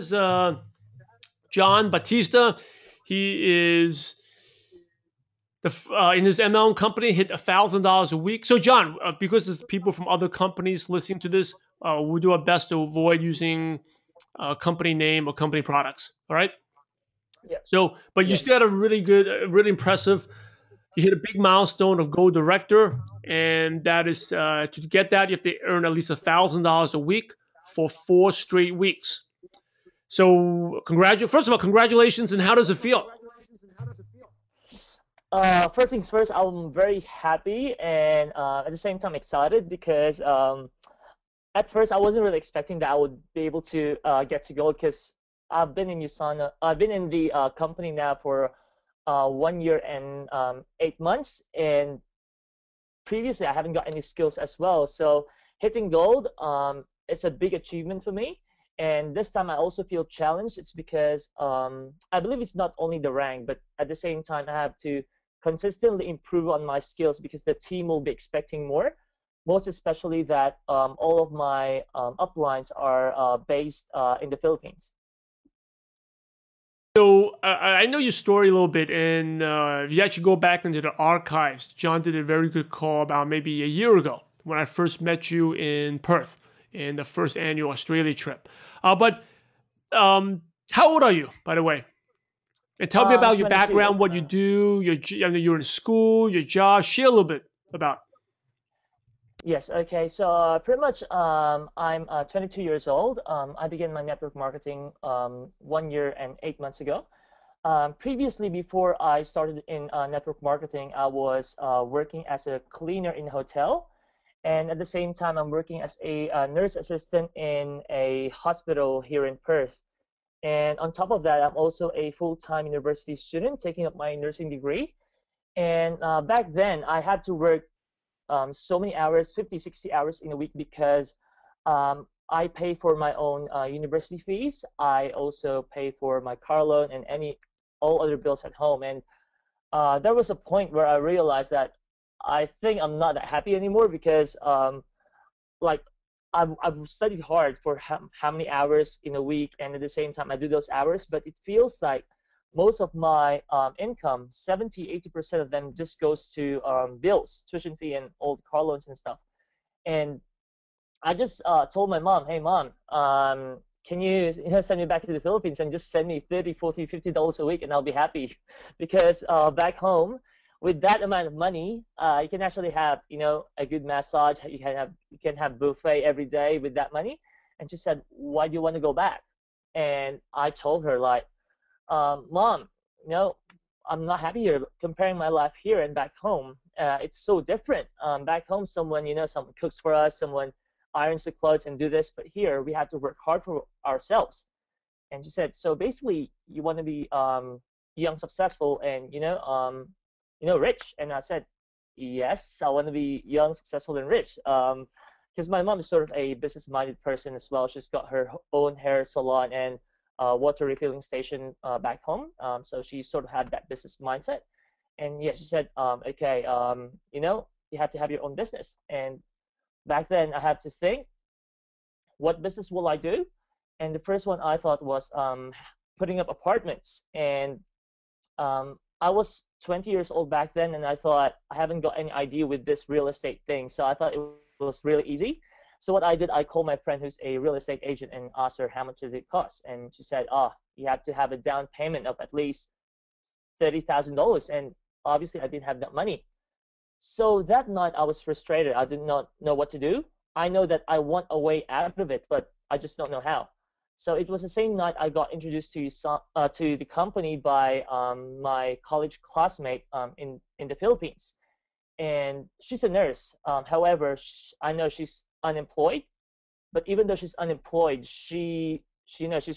is John Bautista. He is in his MLM company hit $1,000 a week. So John, because there's people from other companies listening to this, we'll do our best to avoid using company name or company products. All right. Yeah. So, but you Yeah. still had a really good, really impressive. You hit a big milestone of Gold Director, and that is to get that you have to earn at least $1,000 a week for 4 straight weeks. So, first of all, congratulations, and how does it feel? First things first, I'm very happy and at the same time excited because at first I wasn't really expecting that I would be able to get to gold because I've been in the company now for 1 year and 8 months, and previously I haven't got any skills as well. So hitting gold, it's a big achievement for me. And this time I also feel challenged. It's because I believe it's not only the rank, but at the same time I have to consistently improve on my skills because the team will be expecting more. Most especially that all of my uplines are based in the Philippines. So, I know your story a little bit, and if you actually go back into the archives, John did a very good call about maybe a year ago when I first met you in Perth in the first annual Australia trip. But how old are you, by the way? And tell me about your 22. background, what you do, I mean, you're in school, your job. Share a little bit about. Yes, okay. So pretty much I'm 22 years old. I began my network marketing 1 year and 8 months ago. Previously, before I started in network marketing, I was working as a cleaner in a hotel. And at the same time, I'm working as a nurse assistant in a hospital here in Perth. And on top of that, I'm also a full-time university student taking up my nursing degree. And back then, I had to work so many hours, 50, 60 hours in a week because I pay for my own university fees. I also pay for my car loan and all other bills at home. And there was a point where I realized that I think I'm not that happy anymore because like I've studied hard for how many hours in a week, and at the same time I do those hours, but it feels like most of my income, 70, 80% of them just goes to bills, tuition fee, and old car loans and stuff. And I just told my mom, hey mom, can you send me back to the Philippines and just send me 30, 40, $50 a week and I'll be happy. Because back home, with that amount of money, you can actually have, a good massage. You can have buffet every day with that money. And she said, why do you want to go back? And I told her like, mom, you know, I'm not happy here. Comparing my life here and back home, it's so different. Back home, someone cooks for us, someone irons the clothes and do this, but here we have to work hard for ourselves. And she said, so basically, you want to be young, successful, and rich. And I said, yes, I want to be young, successful, and rich. Because my mom is sort of a business-minded person as well. She's got her own hair salon and water refilling station back home. So she sort of had that business mindset. And yeah, she said, okay, you have to have your own business. And back then, I had to think, what business will I do? And the first one I thought was putting up apartments. And I was 20 years old back then, and I thought I haven't got any idea with this real estate thing. So I thought it was really easy. So what I did, I called my friend who's a real estate agent and asked her how much does it cost. And she said, you have to have a down payment of at least $30,000. And obviously I didn't have that money. So that night I was frustrated. I did not know what to do. I know that I want a way out of it, but I just don't know how. So it was the same night I got introduced to the company by my college classmate in the Philippines, and she's a nurse. However, I know she's unemployed, but even though she's unemployed, she's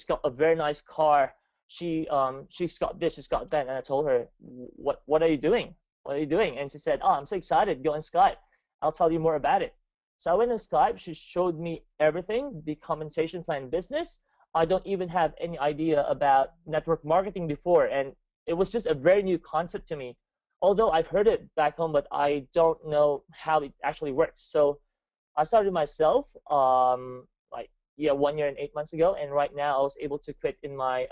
got a very nice car. She's got this, she's got that, and I told her, what are you doing? What are you doing? And she said, I'm so excited. Go on Skype. I'll tell you more about it. So I went on Skype. She showed me everything, the compensation plan business. I don't even have any idea about network marketing before, and it was just a very new concept to me. Although I've heard it back home, but I don't know how it actually works. So I started myself, like yeah, 1 year and 8 months ago. And right now I was able to quit in my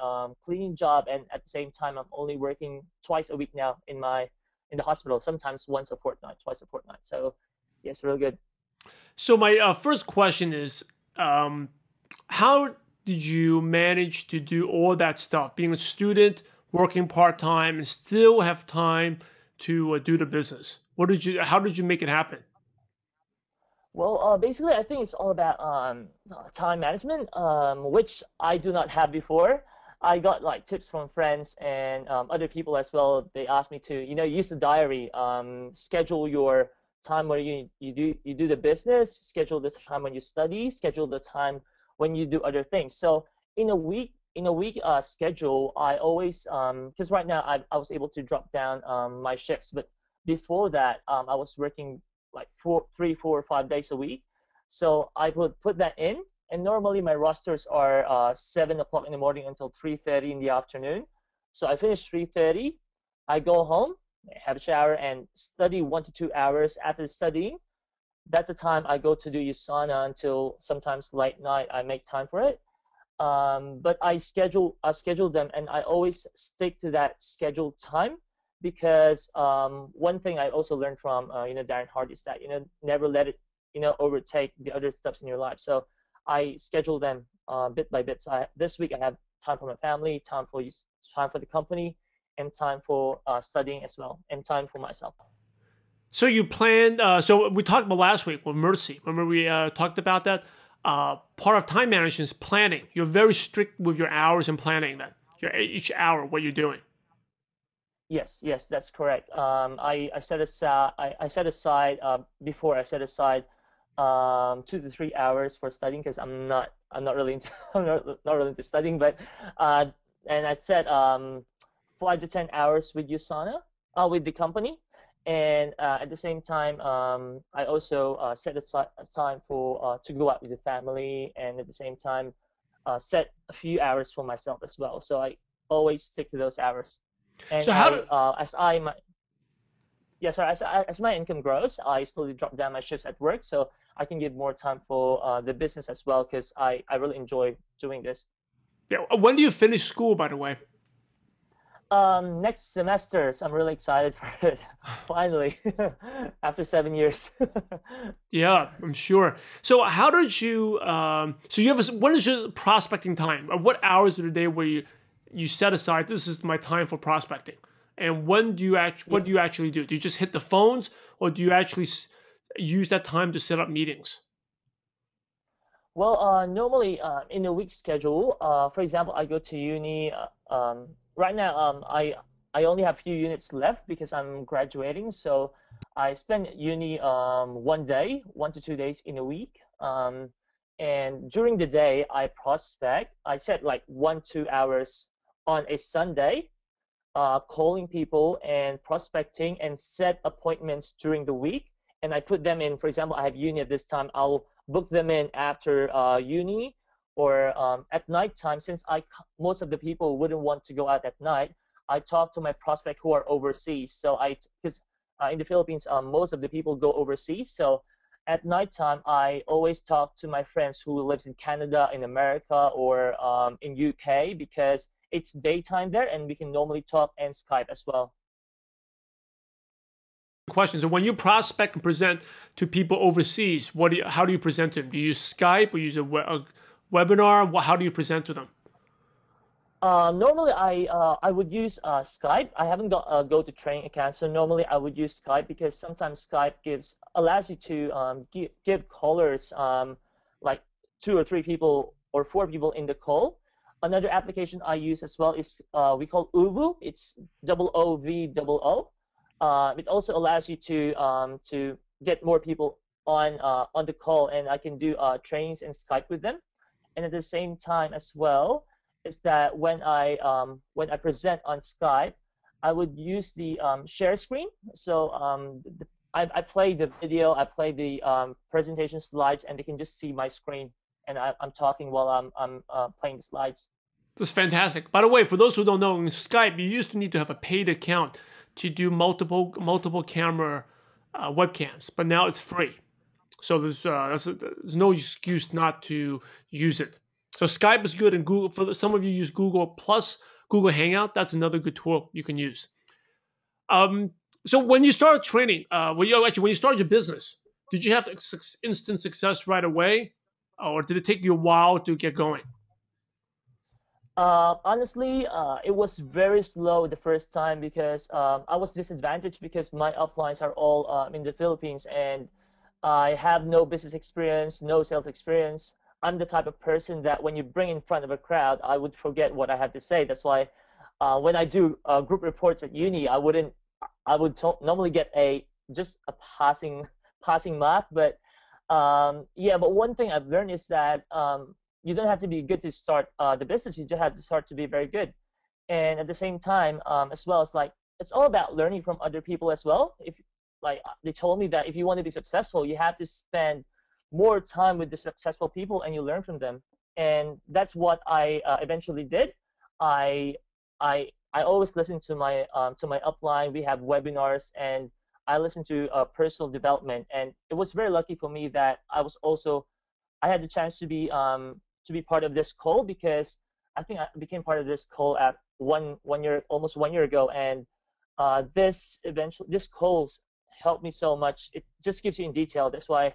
cleaning job, and at the same time I'm only working twice a week now in the hospital, sometimes once a fortnight, twice a fortnight. So yes, real good. So my first question is, um, how did you manage to do all that stuff, being a student, working part time, and still have time to do the business? How did you make it happen? Well, basically, I think it's all about time management, which I do not have before. I got like tips from friends and other people as well. They asked me to, use the diary, schedule your time where you do the business, schedule the time when you study, schedule the time when you do other things. So in a week schedule, I always because right now I was able to drop down my shifts, but before that I was working like 3, 4, 5 days a week. So I would put that in, and normally my rosters are 7 o'clock in the morning until 3:30 in the afternoon. So I finish 3:30, I go home, have a shower, and study 1 to 2 hours. After studying, that's the time I go to do USANA until sometimes late night. I make time for it. But I schedule them, and I always stick to that scheduled time because one thing I also learned from Darren Hart is that never let it overtake the other steps in your life. So I schedule them bit by bit. So this week I have time for my family, time for the company, and time for studying as well, and time for myself. So you planned. So we talked about last week with Mercy. Remember we talked about that. Part of time management is planning. You're very strict with your hours and planning that. Each hour what you're doing. Yes, yes, that's correct. I set aside before I set aside 2 to 3 hours for studying because I'm not really into not really into studying, but uh, and I set 5 to 10 hours with USANA with the company, and at the same time I also set aside time for to go out with the family, and at the same time set a few hours for myself as well. So I always stick to those hours. And So how do as I my yeah, sorry, as my income grows, I slowly drop down my shifts at work so I can give more time for the business as well because I really enjoy doing this. yeah, when do you finish school, by the way? Next semester, so I'm really excited for it. Finally, after 7 years. Yeah, I'm sure. So how did you? So you have what is your prospecting time? Or what hours of the day where you set aside? This is my time for prospecting. And when do you Yeah. what do you actually do? Do you just hit the phones, or do you actually use that time to set up meetings? Well, normally in a week schedule, for example, I go to uni. Right now, I only have few units left because I'm graduating. So I spend uni 1 day, 1 to 2 days in a week. And during the day, I prospect. I set like 1, 2 hours on a Sunday, calling people and prospecting and set appointments during the week. And I put them in, for example, I have uni at this time, I'll book them in after uni or at night time. Since most of the people wouldn't want to go out at night, I talk to my prospect who are overseas. So because in the Philippines, most of the people go overseas. So at nighttime, I always talk to my friends who lives in Canada, in America, or in UK because it's daytime there, and we can normally talk and Skype as well. Questions. And when you prospect and present to people overseas, how do you present to them? Do you use Skype or use a webinar? How do you present to them? Normally, I would use Skype. I haven't got a go-to training account, so normally I would use Skype because sometimes Skype allows you to give callers like 2 or 3 people or 4 people in the call. Another application I use as well is we call Uvu. It's OOVOO. It also allows you to get more people on the call, and I can do trainings and Skype with them. And at the same time as well is that when I present on Skype, I would use the share screen. So I play the video, I play the presentation slides, and they can just see my screen, and I'm talking while I'm playing the slides. That's fantastic. By the way, for those who don't know, in Skype, you used to need to have a paid account to do multiple camera webcams, but now it's free. So there's no excuse not to use it. So Skype is good, and Google, for some of you use Google Plus, Google Hangout. That's another good tool you can use. Um, so when you start training, when you started your business, did you have instant success right away, or did it take you a while to get going? Honestly, it was very slow the first time because I was disadvantaged because my uplines are all in the Philippines and I have no business experience, no sales experience. I'm the type of person that when you bring in front of a crowd, I would forget what I have to say. That's why when I do group reports at uni, I would normally get a just a passing mark. But yeah, but one thing I've learned is that you don't have to be good to start the business. You just have to start to be very good. And at the same time, as well as like it's all about learning from other people as well. If like they told me that if you want to be successful, you have to spend more time with the successful people and you learn from them. And that's what I eventually did. I I always listen to my upline. We have webinars and I listen to personal development. And it was very lucky for me that I had the chance to be part of this call because I think I became part of this call at one year, almost 1 year ago. And this calls helped me so much. It just gives you in detail. That's why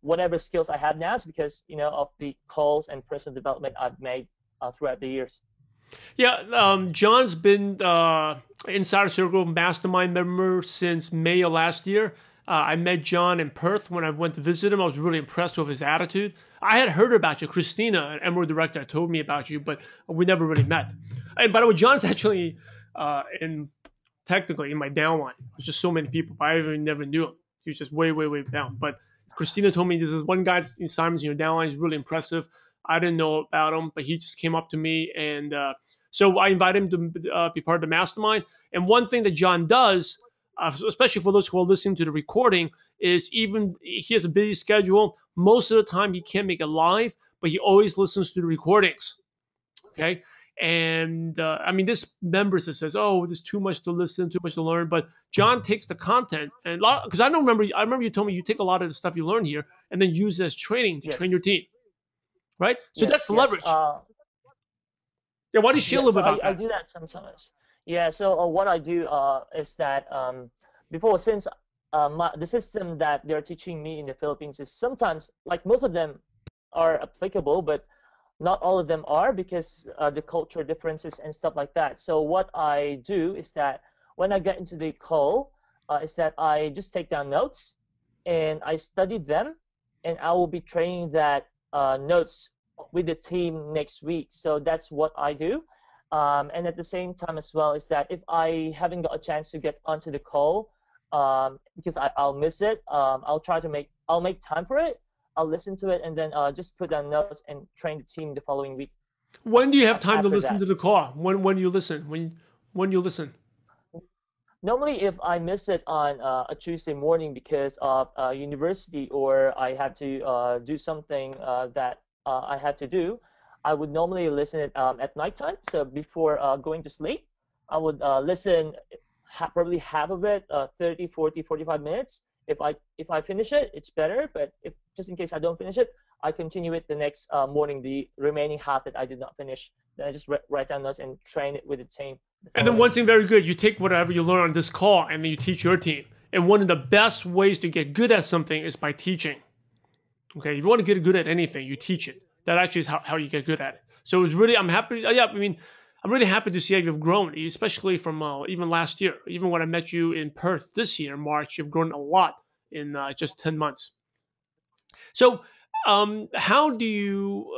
whatever skills I have now is because of the calls and personal development I've made throughout the years. Yeah, John's been Insider Circle Mastermind member since May of last year. I met John in Perth when I went to visit him. I was really impressed with his attitude. I had heard about you. Christina, an Emerald director, told me about you, but we never really met. And by the way, John's actually in technically in my downline. There's just so many people. I even never knew him. He was just way, way, way down. But Christina told me this is one guy in Simon's in your downline. He's really impressive. I didn't know about him, but he just came up to me, and so I invited him to be part of the mastermind. And one thing that John does, especially for those who are listening to the recording, is even he has a busy schedule. Most of the time, he can't make it live, but he always listens to the recordings. Okay. And I mean, this member says, "Oh, there's too much to listen, too much to learn." But John takes the content and because I remember you told me you take a lot of the stuff you learn here and then use it as training to train Yes, your team, right? So that's yes, the yes. leverage. Yeah. Why don't you share a Yeah, little so bit about I that? do that sometimes. Yeah, so what I do is that before, since the system that they're teaching me in the Philippines is sometimes, like most of them are applicable, but not all of them are because the culture differences and stuff like that. So what I do is that when I get into the call, is that I just take down notes and I study them, and I will be training that notes with the team next week. So that's what I do. And at the same time as well is that if I haven't got a chance to get onto the call, because I'll miss it, I'll make time for it. I'll listen to it and then just put down notes and train the team the following week When do you have time to after listen that. to the call? When you listen? When you listen? Normally, if I miss it on a Tuesday morning because of university or I have to do something that I have to do, I would normally listen it at nighttime. So before going to sleep, I would listen probably half of it, 30, 40, 45 minutes. If I finish it, it's better. But if just in case I don't finish it, I continue it the next morning, the remaining half that I did not finish. Then I just write down notes and train it with the team the And then following one week. thing very good, you take whatever you learn on this call and then you teach your team. And one of the best ways to get good at something is by teaching. Okay, if you want to get good at anything, you teach it. That actually is how you get good at it. So it's really, I'm happy. Yeah, I mean, I'm really happy to see how you've grown, especially from even last year. Even when I met you in Perth this year, March, you've grown a lot in just 10 months. So, how do you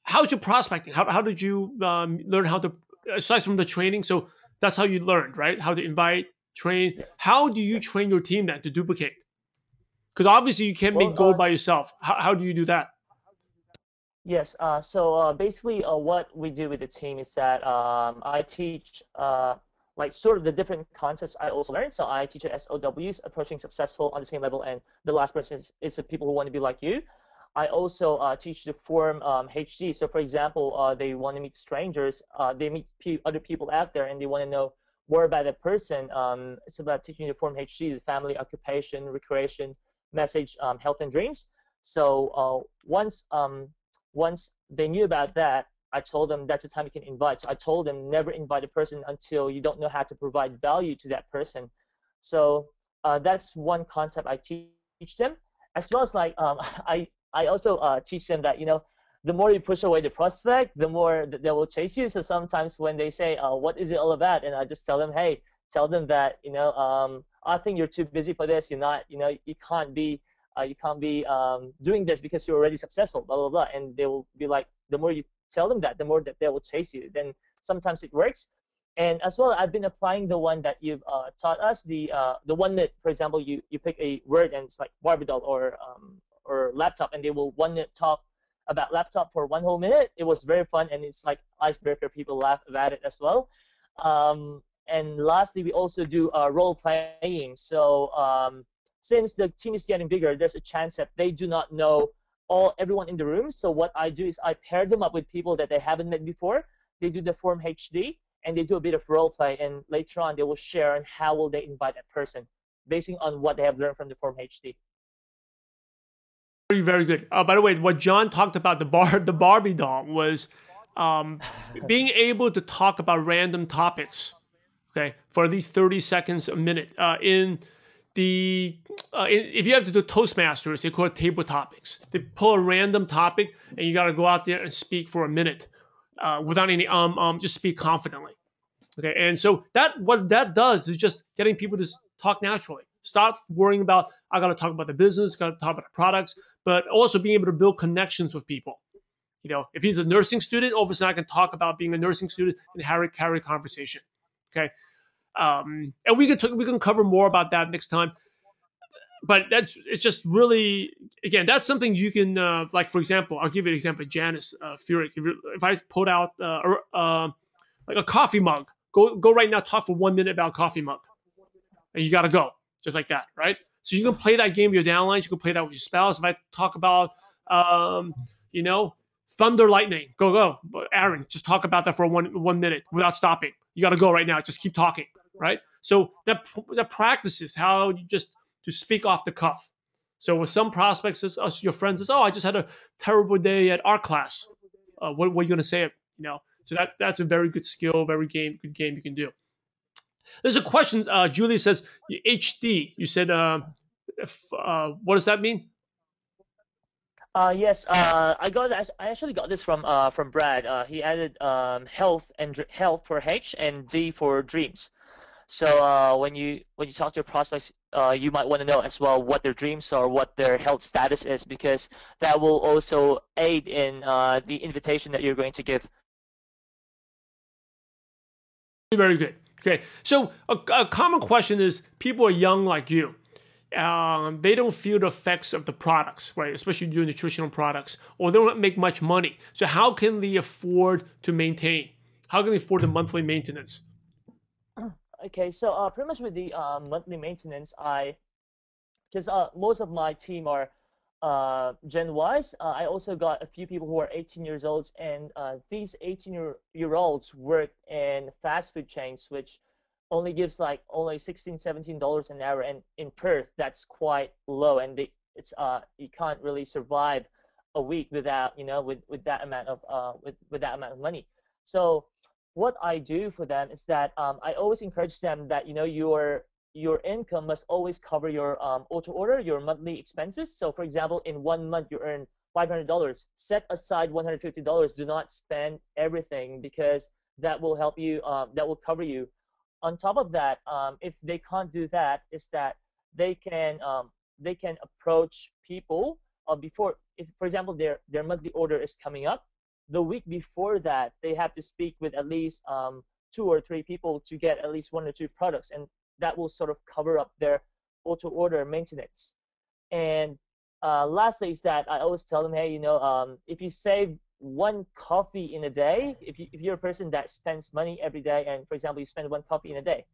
how's your prospecting? How did you learn how to, aside from the training? So that's how you learned, right? How to invite, train. Yes. How do you train your team then to duplicate? Because obviously you can't make Well, gold by yourself. How do you do that? yes. So basically, what we do with the team is that I teach like sort of the different concepts I also learned. So I teach SOWs, approaching successful on the same level, and the last person is the people who want to be like you. I also teach the form HG. So for example, they want to meet strangers, they meet other people out there, and they want to know more about that person. It's about teaching the form HG, the family, occupation, recreation, message health and dreams. So once they knew about that, I told them that's the time you can invite. So I told them never invite a person until you don't know how to provide value to that person. So that's one concept I teach them, as well as like I also teach them that the more you push away the prospect, the more they will chase you. So sometimes when they say, "What is it all about?" and I just tell them, "Hey, tell them that I think you're too busy for this. You're not, you can't be doing this because you're already successful." Blah blah blah, and they will be like, the more you tell them that, the more that they will chase you. Then sometimes it works. And as well, I've been applying the one that you've taught us, the 1 minute. For example, you pick a word and it's like Barbie doll or laptop, and they will 1 minute talk about laptop for 1 whole minute. It was very fun, and it's like icebreaker. People laugh about it as well. And lastly, we also do role playing. So since the team is getting bigger, there's a chance that they do not know everyone in the room. So what I do is I pair them up with people that they haven't met before. They do the Form HD, and they do a bit of role play, and later on they will share on how will they invite that person, basing on what they have learned from the Form HD. Very, very good. By the way, what John talked about the Barbie doll was being able to talk about random topics, okay, for at least 30 seconds a minute. If you have to do Toastmasters, they call it table topics. They pull a random topic, and you got to go out there and speak for a minute without any just speak confidently. Okay, and so what that does is just getting people to talk naturally. Stop worrying about, I got to talk about the business, got to talk about the products, but also being able to build connections with people. If he's a nursing student, all of a sudden I can talk about being a nursing student and carry a conversation. Okay, and we can cover more about that next time. But it's just really, again, that's something you can like, for example, I'll give you an example. Janice Furyk. If I pulled out like a coffee mug, go right now, talk for 1 minute about a coffee mug, and you got to go just like that, right? So you can play that game with your downlines. You can play that with your spouse. If I talk about thunder lightning, go. Aaron, just talk about that for 1 minute without stopping. You got to go right now. Just keep talking, right? So that practices how you just to speak off the cuff. So with some prospects, your friends says, "Oh, I just had a terrible day at art class." What are you going to say? So that's a very good skill, good game you can do. There's a question. Julie says HD. You said, what does that mean? Yes, I actually got this from Brad. He added health for H and D for dreams. So when you talk to your prospects, you might want to know as well what their dreams are, what their health status is, because that will also aid in the invitation that you're going to give. Very good. Okay, so a common question is, people are young like you. They don't feel the effects of the products, right? Especially doing nutritional products, or they don't make much money. So how can they afford to maintain? How can they afford the monthly maintenance? Okay, so pretty much with the monthly maintenance, because most of my team are Gen Ys. I also got a few people who are 18 years old, and these 18-year-olds work in fast food chains, which only gives like only $16-17 an hour, and in Perth that's quite low, and you can't really survive a week without with that amount of with that amount of money. So what I do for them is that I always encourage them that your income must always cover your auto order, your monthly expenses. So for example, in 1 month you earn $500. Set aside $150. Do not spend everything, because that will help you. That will cover you. On top of that, if they can't do that, is that they can approach people before. If for example their monthly order is coming up, the week before that they have to speak with at least 2 or 3 people to get at least 1 or 2 products, and that will sort of cover up their auto order maintenance. And lastly is that I always tell them, hey, if you save 1 coffee in a day, if you're a person that spends money every day, and for example you spend 1 coffee in a day,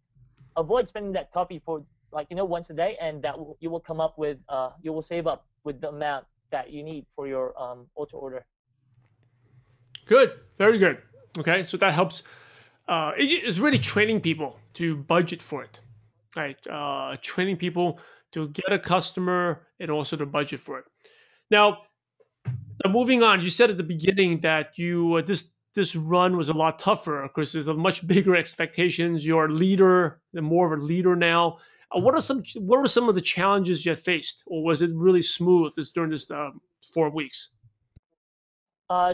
avoid spending that coffee for once a day, and you will come up with you will save up with the amount that you need for your auto order. Good, very good. Okay, so that helps. It's really training people to budget for it, right? Training people to get a customer and also to budget for it. Now, moving on, you said at the beginning that you this run was a lot tougher because there's a much bigger expectations. You're a leader, and more of a leader now. What were some of the challenges you faced, or was it really smooth during this 4 weeks?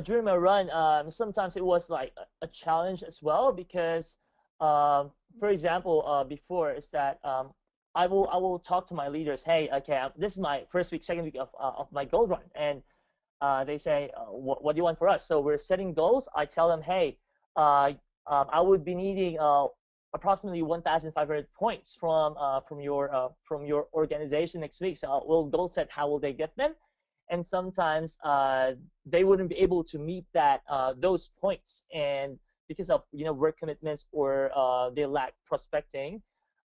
During my run, sometimes it was like a challenge as well because, for example, before is that I will talk to my leaders. Hey, okay, this is my first week, second week of my gold run, and they say, what do you want for us? So we're setting goals. I tell them, hey, I would be needing approximately 1,500 points from your organization next week. So we'll goal set. How will they get them? And sometimes they wouldn't be able to meet those points, and because of work commitments or they lack prospecting,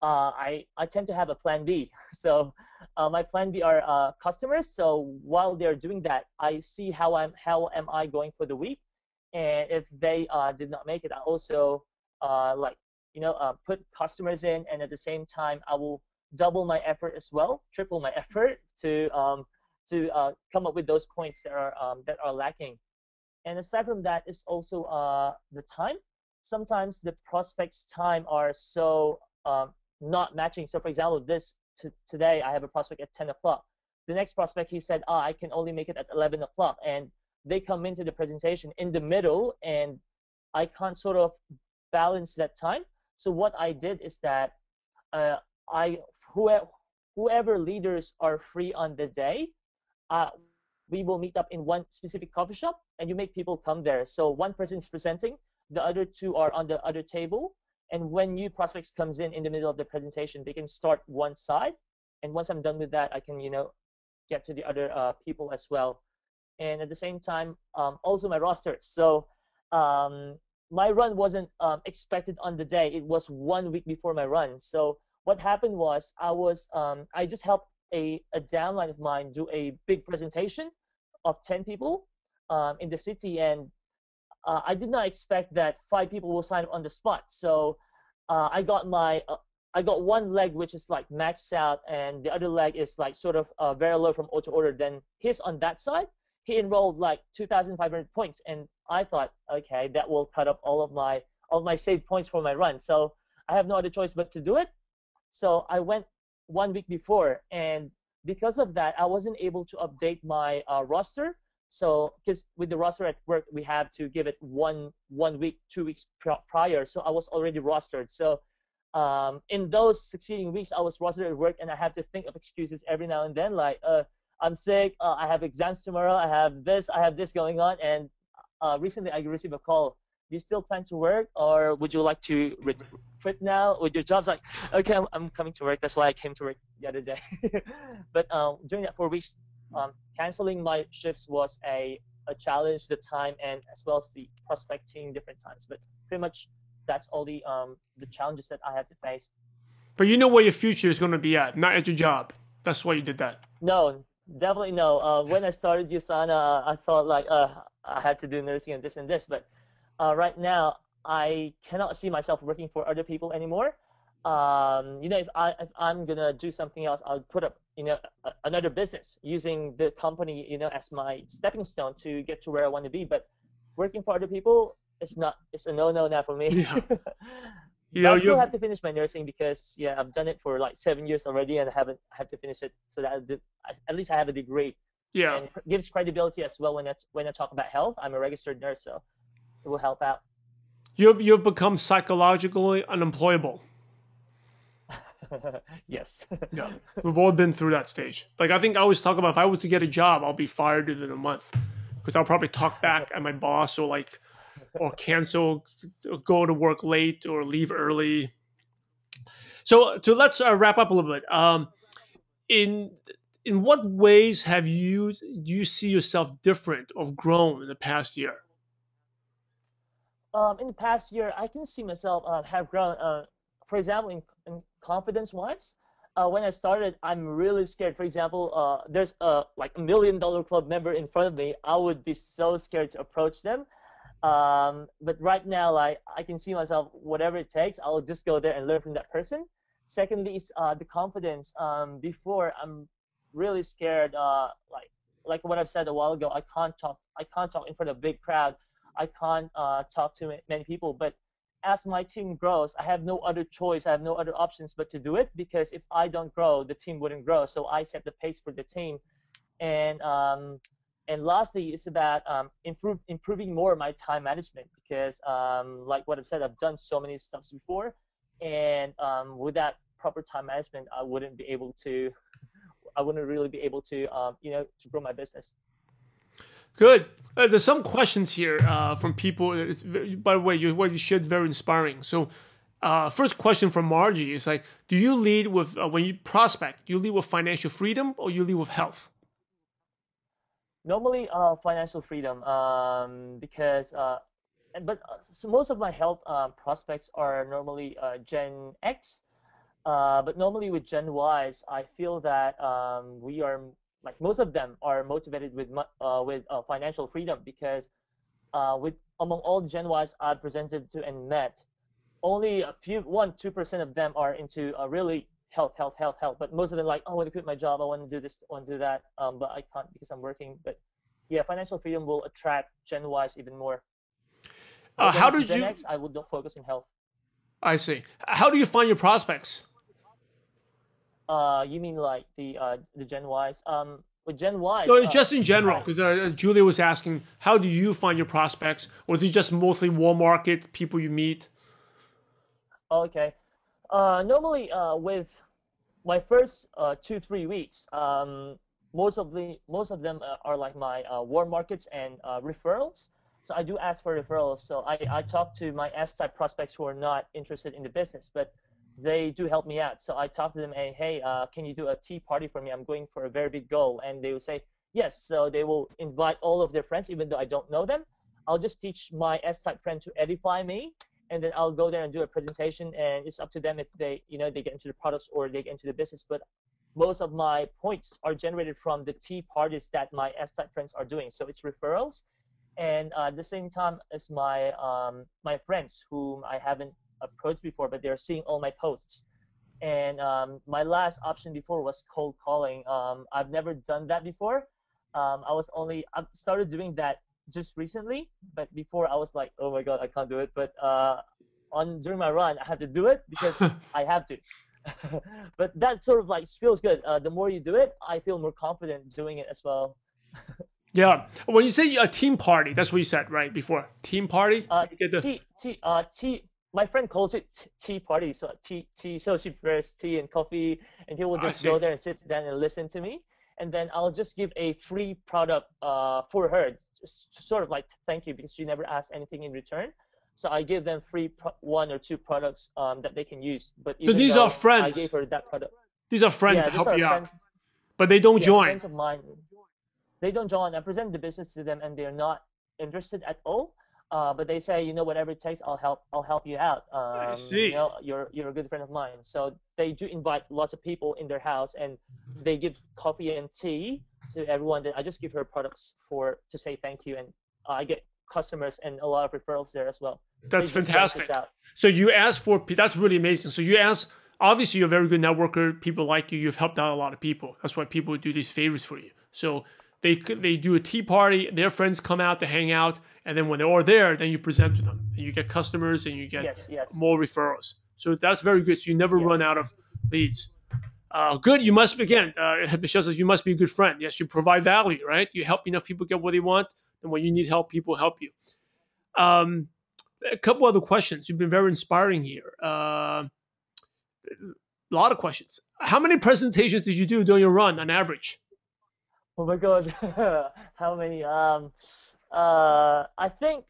I tend to have a plan B. So my plan B are customers. So while they're doing that, I see how am I going for the week, and if they did not make it, I also put customers in, and at the same time I will double my effort as well, triple my effort to come up with those points that are lacking. And aside from that is also the time. Sometimes the prospects' time are so not matching. So for example, today I have a prospect at 10 o'clock. The next prospect, he said, I can only make it at 11 o'clock. And they come into the presentation in the middle, and I can't sort of balance that time. So what I did is that I whoever leaders are free on the day, we will meet up in one specific coffee shop, and you make people come there. So one person is presenting, the other two are on the other table, and when new prospects comes in the middle of the presentation, they can start one side, and once I'm done with that, I can get to the other people as well. And at the same time, also my roster. So my run wasn't expected on the day. It was 1 week before my run. So what happened was I just helped a downline of mine do a big presentation of 10 people in the city, and I did not expect that 5 people will sign up on the spot. So I got one leg which is like maxed out, and the other leg is like sort of very low from auto order. Then his on that side, he enrolled like 2,500 points, and I thought, okay, that will cut up all of my saved points for my run. So I have no other choice but to do it. So I went 1 week before, and because of that, I wasn't able to update my roster. So because with the roster at work, we have to give it one week, 2 weeks prior. So I was already rostered. So in those succeeding weeks, I was rostered at work, and I had to think of excuses every now and then, like I'm sick, I have exams tomorrow, I have this going on. And recently I received a call. Do you still plan to work, or would you like to quit now with your job's like, okay, I'm coming to work. That's why I came to work the other day. But during that 4 weeks, canceling my shifts was a challenge, the time, and as well as the prospecting different times. But pretty much that's all the challenges that I had to face. But you know where your future is going to be at, not at your job. That's why you did that. No, definitely no. When I started USANA, I thought like I had to do nursing and this, but right now I cannot see myself working for other people anymore. If I'm gonna do something else, I'll put up another business using the company as my stepping stone to get to where I want to be. But working for other people, it's a no now for me. Yeah. I still have to finish my nursing because I've done it for like 7 years already, and I have to finish it so that at least I have a degree. Yeah. And it gives credibility as well when I talk about health. I'm a registered nurse, so it will help out. You've become psychologically unemployable. Yes. Yeah, we've all been through that stage. Like I think I always talk about if I was to get a job, I'll be fired within a month because I'll probably talk back at my boss or cancel, go to work late or leave early. So let's wrap up a little bit. In what ways do you see yourself different or grown in the past year? In the past year, I can see myself have grown. For example, in confidence-wise, when I started, I'm really scared. For example, there's like $1 million club member in front of me. I would be so scared to approach them. But right now, like I can see myself, whatever it takes, I'll just go there and learn from that person. Secondly is the confidence. Before I'm really scared. Like what I've said a while ago, I can't talk in front of a big crowd. I can't talk to many people. But as my team grows, I have no other choice. I have no other options but to do it, because if I don't grow, the team wouldn't grow. So I set the pace for the team. And lastly, it's about improving more my time management, because like what I've said, I've done so many stuffs before, and without proper time management, I wouldn't really be able to to grow my business. Good. There's some questions here from people. By the way, what you shared is very inspiring. So, first question from Margie is like, do you lead with when you prospect? Do you lead with financial freedom or you lead with health? Normally, financial freedom, because so most of my health prospects are normally Gen X. But normally with Gen Ys, I feel that we are like most of them are motivated with financial freedom, because with among all Gen Ys I've presented to and met, only a few, 1-2% of them are into really health, health, health, health. But most of them like, oh, I want to quit my job, I want to do this, I want to do that, but I can't because I'm working. But yeah, financial freedom will attract Gen Ys even more. When How it's did Gen you? X, I would focus on health. I see. How do you find your prospects? You mean like the Gen Ys? With Gen Ys, No, just in general, I because Julia was asking, how do you find your prospects, or is it just mostly warm market people you meet? okay. Normally, with my first 2-3 weeks, most of them are like my warm markets and referrals. So I do ask for referrals. So I talk to my S-type prospects who are not interested in the business, but they do help me out. So I talk to them, hey, can you do a tea party for me? I'm going for a very big goal. And they will say, yes. So they will invite all of their friends, even though I don't know them. I'll just teach my S-type friend to edify me, and then I'll go there and do a presentation, and it's up to them if they get into the products or they get into the business. But most of my points are generated from the tea parties that my S-type friends are doing. So it's referrals, and at the same time as my friends whom I haven't approached before, but they're seeing all my posts. And my last option before was cold calling. I've never done that before. I've started doing that just recently, but before I was like, oh my god, I can't do it. But during my run, I have to do it because I have to. But that sort of like feels good. The more you do it, I feel more confident doing it as well. Yeah. When you say a team party, that's what you said, right? Before team party, you get the Tea. My friend calls it tea party. So tea. So she prepares tea and coffee, and he will I just see. go there and sit down and listen to me, and then I'll just give a free product for her, just sort of like thank you, because she never asked anything in return. So I give them free 1 or 2 products that they can use. But So even these are though I friends. gave her that product, These are friends yeah, that these help are you out, friends. but they don't Yes, join. friends of mine. They don't join. I present the business to them, and they're not interested at all. But they say, whatever it takes, I'll help. I'll help you out. I see. You're a good friend of mine. So they do invite lots of people in their house, and they give coffee and tea to everyone. Then I just give her products to say thank you, and I get customers and a lot of referrals there as well. So That's it just branches fantastic. out. So you ask for, that's really amazing. So you ask, obviously you're a very good networker. People like you. You've helped out a lot of people. That's why people do these favors for you. So they do a tea party. Their friends come out to hang out, and then when they're all there, then you present to them, and you get customers and you get Yes, yes, more referrals. So that's very good. So you never run yes, out of leads. Good. You must again. Michelle says you must be a good friend. Yes, you provide value, right? You help enough people get what they want, and when you need help, people help you. Um, a couple other questions. You've been very inspiring here. A lot of questions. How many presentations did you do during your run on average? Oh my God, how many? I think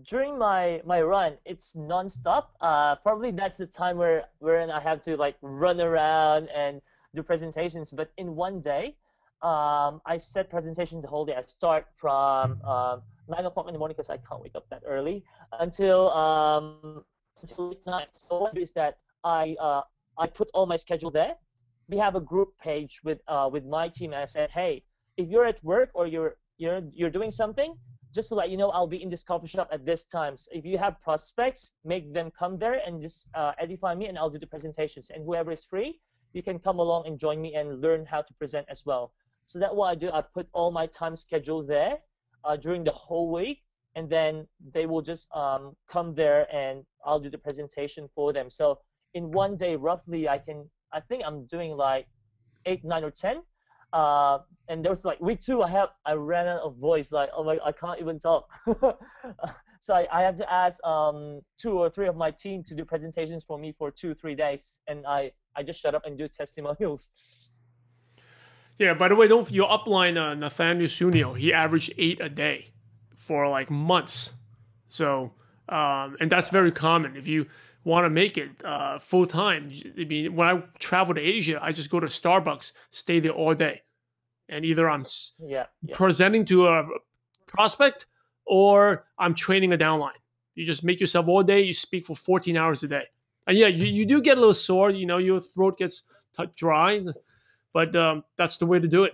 during my run, it's nonstop. Probably that's the time wherein I have to like run around and do presentations. But in one day, I set presentations the whole day. I start from 9 o'clock in the morning because I can't wake up that early until late night. So what I do is that I put all my schedule there. We have a group page with my team, and I said, hey, if you're at work or you're doing something, just to let you know, I'll be in this coffee shop at this time. So if you have prospects, make them come there and just edify me, and I'll do the presentations. And whoever is free, you can come along and join me and learn how to present as well. So that's what I do. I put all my time schedule there during the whole week, and then they will just come there and I'll do the presentation for them. So in one day, roughly, I think I'm doing like 8, 9, or 10. And there was like week 2, I ran out of voice. Like, oh my, I can't even talk. So I have to ask 2 or 3 of my team to do presentations for me for 2, 3 days, and I just shut up and do testimonials. Yeah, by the way, don't your upline Nathaniel Sunio, he averaged 8 a day for like months. So, and that's very common. If you want to make it full time, I mean, when I travel to Asia, I just go to Starbucks, stay there all day, and either I'm presenting to a prospect or I'm training a downline. You just make yourself all day. You speak for 14 hours a day, and yeah, you do get a little sore. You know, your throat gets dry, but that's the way to do it.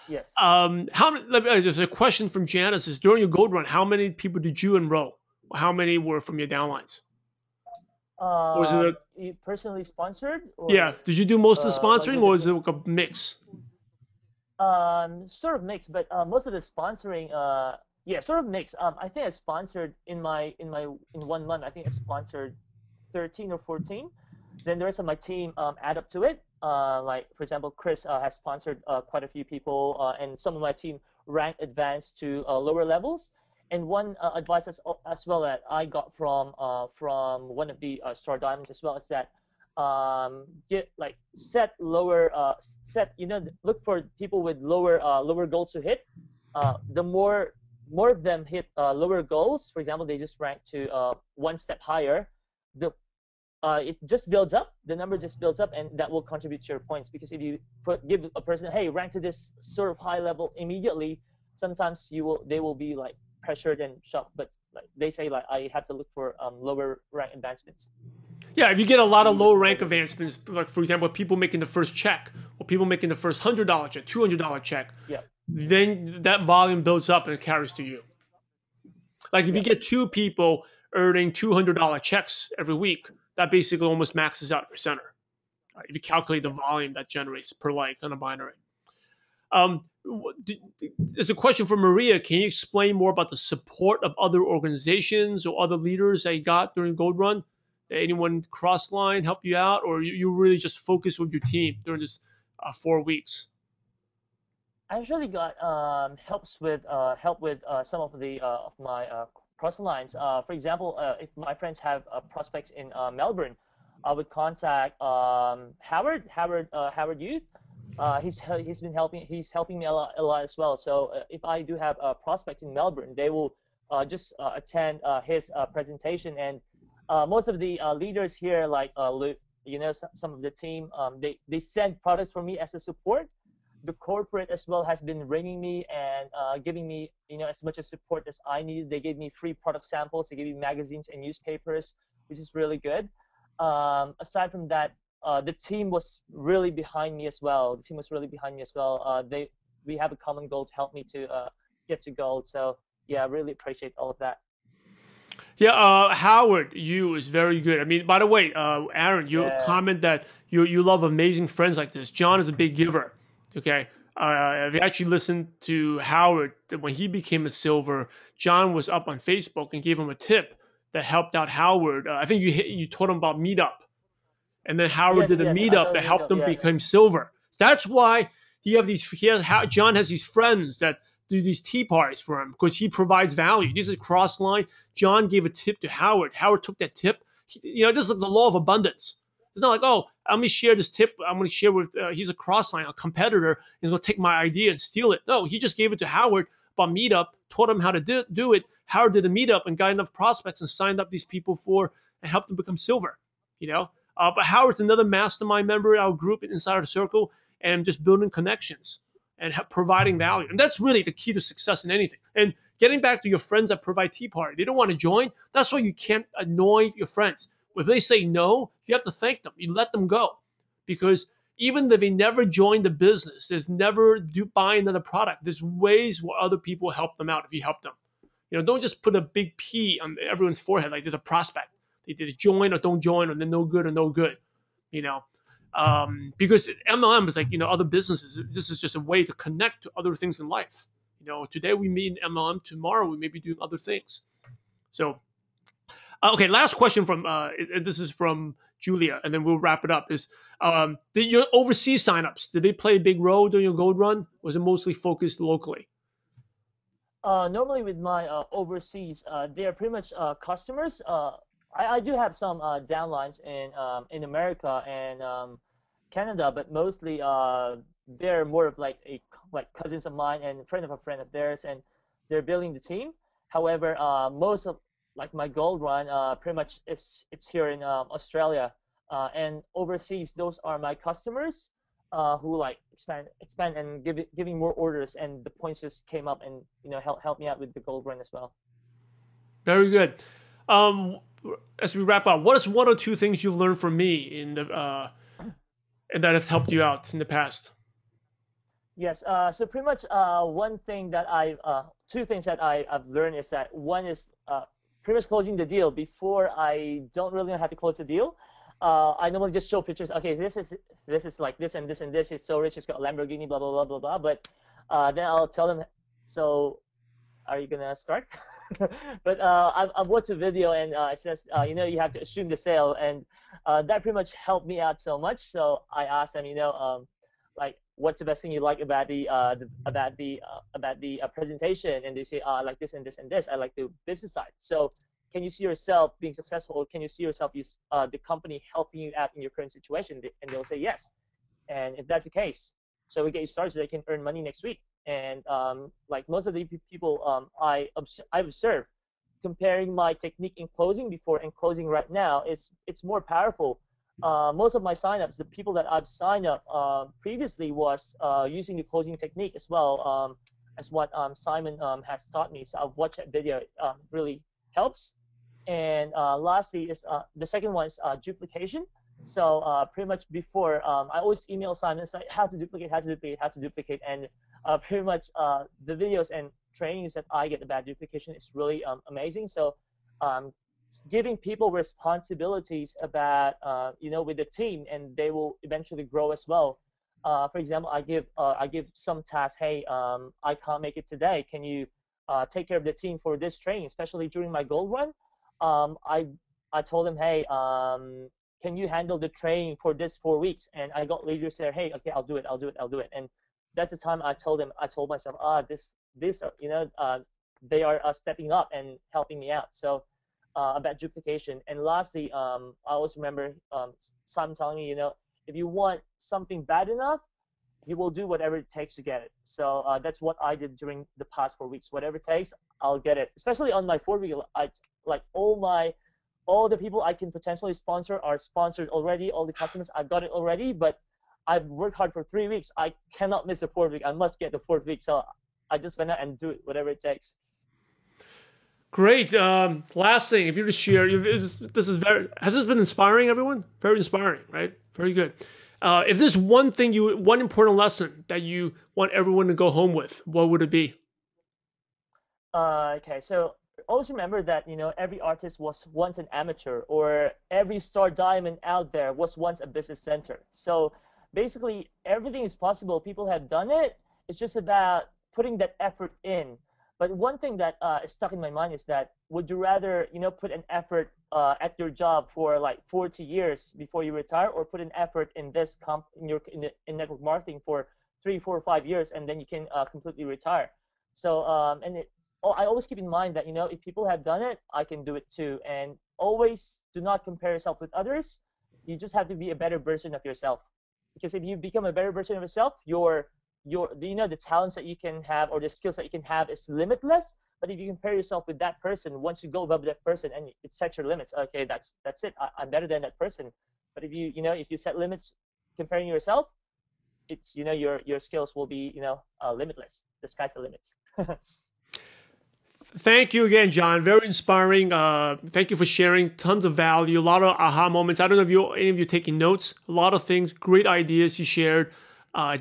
Yes. There's a question from Janice. Is during your gold run, how many people did you enroll? How many were from your downlines? Was it you personally sponsored? Or, yeah. Did you do most of the sponsoring, or was it like a mix? Sort of mixed, but most of the sponsoring, yeah, sort of mixed. I think I sponsored in 1 month. I think I sponsored 13 or 14. Then the rest of my team add up to it. Like for example, Chris has sponsored quite a few people, and some of my team ranked advanced to lower levels. And one advice as well that I got from one of the Star Diamonds as well is that set lower look for people with lower goals to hit. The more of them hit lower goals, for example, they just rank to 1 step higher, it just builds up. The number just builds up, and that will contribute to your points. Because if you give a person, hey, rank to this sort of high level immediately, sometimes they will be like pressured and shocked. But like they say, like I have to look for lower rank advancements. Yeah, if you get a lot of low rank advancements, like for example, people making the first check, or people making the first $100 check, $200 check, yeah, then that volume builds up and it carries to you. Like if you get 2 people earning $200 checks every week, that basically almost maxes out your center. If you calculate the volume that generates per like on a binary. There's a question from Maria. Can you explain more about the support of other organizations or other leaders that you got during Gold Run? Did anyone cross line help you out, or you really just focus with your team during this 4 weeks? I actually got help with some of the of my cross lines. For example, if my friends have prospects in Melbourne, I would contact Howard Youth. He's helping me a lot as well. So if I do have a prospect in Melbourne, they will just attend his presentation. And most of the leaders here, like some of the team, they send products for me as a support. The corporate as well has been ringing me and giving me as much as support as I needed. They gave me free product samples. They gave me magazines and newspapers, which is really good. Aside from that, the team was really behind me as well. We have a common goal to help me to get to gold. So yeah, I really appreciate all of that. Yeah, Howard, you is very good. I mean, by the way, Aaron, you comment that you love amazing friends like this. John is a big giver. Okay, if you actually listened to Howard, when he became a silver, John was up on Facebook and gave him a tip that helped out Howard. I think you taught him about Meetup, and then Howard did a Meetup that helped him become silver. That's why John has these friends that do these tea parties for him, because he provides value. This is a cross line. John gave a tip to Howard. Howard took that tip. This is the law of abundance. It's not like, oh, let me share this tip. I'm going to share with, he's a crossline, a competitor. He's going to take my idea and steal it. No, he just gave it to Howard about Meetup, taught him how to do it. Howard did a Meetup and got enough prospects and signed up these people and helped them become silver, But Howard's another mastermind member in our group inside our circle, and just building connections and providing value. And that's really the key to success in anything. And getting back to your friends that provide tea party, they don't want to join. That's why you can't annoy your friends. If they say no, you have to thank them. You let them go, because even if they never join the business, there's never do buy another product. There's ways where other people help them out if you help them. Don't just put a big P on everyone's forehead like there's a prospect. They did join or don't join, or they're no good or no good. You know, because MLM is like other businesses. This is just a way to connect to other things in life. Today we meet in MLM, tomorrow we may be doing other things. So, okay, last question from this is from Julia, and then we'll wrap it up. Is did your overseas signups, did they play a big role during your gold run? Or was it mostly focused locally? Normally with my overseas, they are pretty much customers. I do have some downlines in America and Canada, but mostly they're more of like cousins of mine and friend of a friend of theirs, and they're building the team. However, most of like my gold run, pretty much it's here in Australia, and overseas. Those are my customers who like expand and giving more orders, and the points just came up and help me out with the gold run as well. Very good. Um, as we wrap up, what is one or two things you've learned from me and that have helped you out in the past? Yes. So pretty much one thing that two things that I've learned is that one is pretty much closing the deal before I don't really know how to close the deal. I normally just show pictures. Okay, this is like this and this and this. He's so rich. He's got a Lamborghini, blah blah blah blah blah. But then I'll tell them. So, are you gonna start? But I've watched a video and it says you have to assume the sale, and that pretty much helped me out so much. So I asked them, like what's the best thing you like about the presentation, and they say I like this and this and this. I like the business side. So can you see yourself being successful, or can you see yourself the company helping you out in your current situation? And they'll say yes. And if that's the case, so we get you started so they can earn money next week. And like most of the people I've observed, comparing my technique in closing before and closing right now, it's more powerful. Most of my signups, the people that I've signed up previously was using the closing technique as well as what Simon has taught me. So I've watched that video. It really helps. And lastly is the second one is duplication. So pretty much before, I always email Simon and say how to duplicate, and pretty much the videos and trainings that I get about duplication is really amazing. So giving people responsibilities about with the team, and they will eventually grow as well. For example, I give some tasks. Hey, I can't make it today. Can you take care of the team for this training, especially during my gold run? I told them, hey, can you handle the training for this 4 weeks? And I got leaders there, hey, okay, I'll do it. And that's the time I told myself, they are stepping up and helping me out. So about duplication. And lastly, I always remember Simon telling me, if you want something bad enough, you will do whatever it takes to get it. So that's what I did during the past 4 weeks. Whatever it takes, I'll get it. Especially on my 4 week, like all the people I can potentially sponsor are sponsored already. All the customers, I've got it already. But I've worked hard for 3 weeks. I cannot miss the 4th week. I must get the 4th week. So I just went out and do it, whatever it takes. Great. Last thing, if you just share, has this been inspiring, everyone? Very inspiring, right? Very good. If there's one important lesson that you want everyone to go home with, what would it be? Okay, so always remember that every artist was once an amateur, or every star diamond out there was once a business center. So basically, everything is possible. People have done it. It's just about putting that effort in. But one thing that is stuck in my mind is that would you rather put an effort at your job for like 40 years before you retire, or put an effort in this in network marketing for 3, 4, 5 years, and then you can completely retire? So I always keep in mind that if people have done it, I can do it too. And always do not compare yourself with others. You just have to be a better version of yourself. Because if you become a better version of yourself, the talents that you can have, or the skills that you can have, is limitless. But if you compare yourself with that person, once you go above that person and it sets your limits, okay, that's it. I'm better than that person. But if you set limits comparing yourself, it's your skills will be limitless. The sky's the limits. Thank you again, John. Very inspiring. Thank you for sharing tons of value, a lot of aha moments. I don't know if any of you taking notes. A lot of things, great ideas you shared.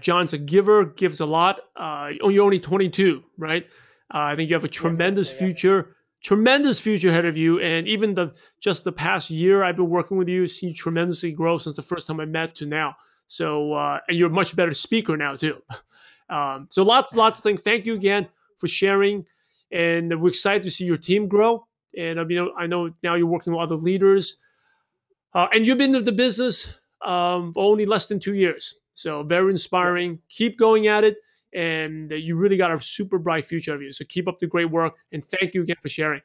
John's a giver, gives a lot. Oh, you're only 22, right? I think you have a Yes, definitely. Yeah. tremendous future ahead of you. And even just the past year I've been working with you, seen you tremendously grow since the first time I met to now. So, and you're a much better speaker now too. So lots of things. Thank you again for sharing, and we're excited to see your team grow. And I know now you're working with other leaders, and you've been in the business only less than 2 years. So very Yes. inspiring. Keep going at it, and you really got a super bright future of you. So keep up the great work, and thank you again for sharing.